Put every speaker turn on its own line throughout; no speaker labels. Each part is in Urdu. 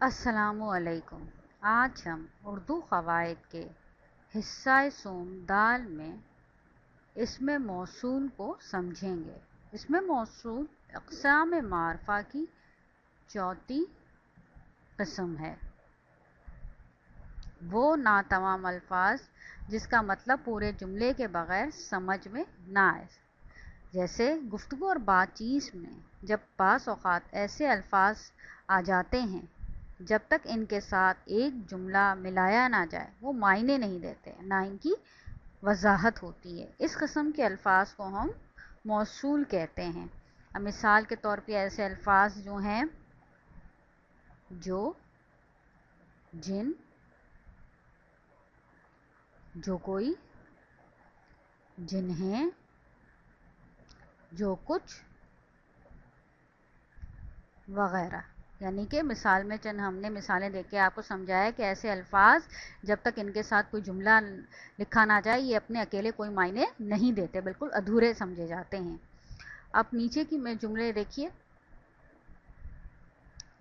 السلام علیکم۔ آج ہم اردو قواعد کے حصہ سوم دال میں اسم موصول کو سمجھیں گے۔ اسم موصول اقسام معرفہ کی چوتھی قسم ہے۔ وہ ناتمام الفاظ جس کا مطلب پورے جملے کے بغیر سمجھ میں نہ آئے، جیسے گفتگو اور بات چیت میں جب بعض اوقات ایسے الفاظ آ جاتے ہیں جب تک ان کے ساتھ ایک جملہ ملایا نہ جائے وہ معنی نہیں دیتے، نہ ان کی وضاحت ہوتی ہے۔ اس قسم کے الفاظ کو ہم موصول کہتے ہیں۔ اب مثال کے طور پہ ایسے الفاظ جو ہیں جو، جن، جو کوئی، جنہیں، جو کچھ وغیرہ۔ یعنی کہ مثال میں چند ہم نے مثالیں دیکھ کے آپ کو سمجھایا کہ ایسے الفاظ جب تک ان کے ساتھ کوئی جملہ لکھا نہ جائے یہ اپنے اکیلے کوئی معنی نہیں دیتے، بالکل ادھورے سمجھے جاتے ہیں۔ اب نیچے کی میں جملے دیکھیے،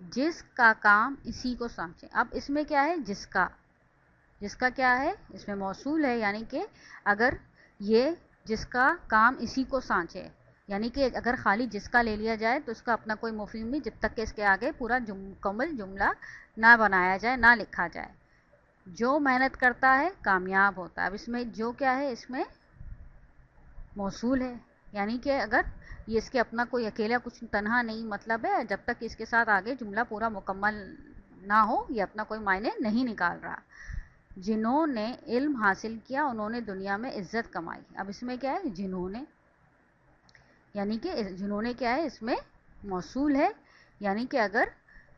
جس کا کام اسی کو سانچے۔ اب اس میں کیا ہے؟ جس کا، جس کا کیا ہے؟ اس میں موصول ہے، یعنی کہ اگر یہ جس کا کام اسی کو سانچے، یعنی کہ اگر خالی جس کا لے لیا جائے تو اس کا اپنا کوئی مفہوم نہیں جب تک کہ اس کے آگے پورا مکمل جملہ نہ بنایا جائے، نہ لکھا جائے۔ جو محنت کرتا ہے کامیاب ہوتا ہے۔ اب اس میں جو کیا ہے؟ اس میں موصول ہے، یعنی کہ اگر یہ اس کے اپنا کوئی اکیلا کچھ تنہا نہیں مطلب ہے، جب تک اس کے ساتھ آگے جملہ پورا مکمل نہ ہو یہ اپنا کوئی معنی نہیں نکال رہا۔ جنہوں نے علم حاصل کیا انہوں نے دنیا میں عزت کمائی۔ اب اس میں کیا ہے؟ جنہوں نے، یعنی کہ جنہوں نے کیا ہے؟ اس میں موصول ہے، یعنی کہ اگر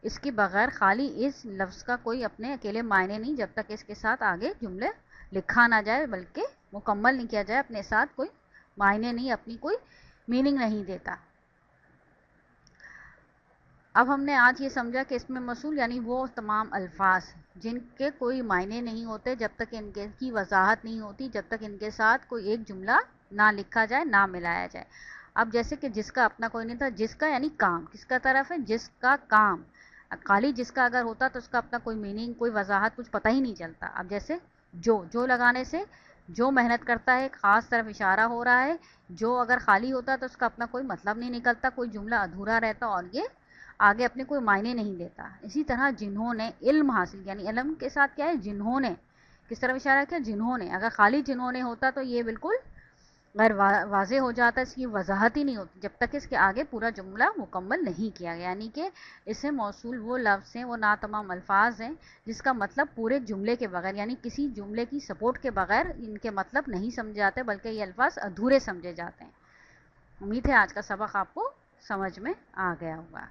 اس کے بغیر خالی اس لفظ کا کوئی اپنے اکیلے معنی نہیں جب تک اس کے ساتھ آگے جملے لکھا نہ جائے بلکہ مکمل نہیں کیا جائے، اپنے ساتھ کوئی معنی نہیں، اپنی کوئی میننگ نہیں دیتا۔ اب ہم نے آج یہ سمجھا کہ اس میں موصول یعنی وہ تمام الفاظ جن کے کوئی معنی نہیں ہوتے جب تک ان کی وضاحت نہیں ہوتی، جب تک ان کے ساتھ کوئی ایک جملہ نہ لکھا جائے، نہ ملایا جائے۔ اب جیسے کہ جس کا اپنا کوئی نہیں تھا، جس کا یعنی کام، کس کا طرف ہے؟ جس کا کام۔ خالی جس کا اگر ہوتا تو اس کا اپنا کوئی میننگ، کوئی وضاحت کچھ پتہ ہی نہیں چلتا۔ اب جیسے جو لگانے سے جو محنت کرتا ہے خاص طرف اشارہ ہو رہا ہے، جو اگر خالی ہوتا تو اس کا اپنا کوئی مطلب نہیں نکلتا، کوئی جملہ ادھورا رہتا اور یہ آگے اپنے کوئی معنی نہیں دیتا۔ اسی طرح جنہوں نے علم حاصل، یعنی علم کے ساتھ کیا ہے؟ جنہوں نے، کس طرف اشارہ کیا؟ جنہوں نے۔ اگر خالی جنہوں نے ہوتا تو یہ بالکل غیر واضح ہو جاتا، اس کی وضاحت ہی نہیں ہوتی جب تک اس کے آگے پورا جملہ مکمل نہیں کیا گیا۔ یعنی کہ اسے موصول وہ لفظ ہیں، وہ ناتمام الفاظ ہیں جس کا مطلب پورے جملے کے بغیر، یعنی کسی جملے کی سپورٹ کے بغیر ان کے مطلب نہیں سمجھے جاتے بلکہ یہ الفاظ ادھورے سمجھے جاتے ہیں۔ امید ہے آج کا سبق آپ کو سمجھ میں آ گیا ہوگا۔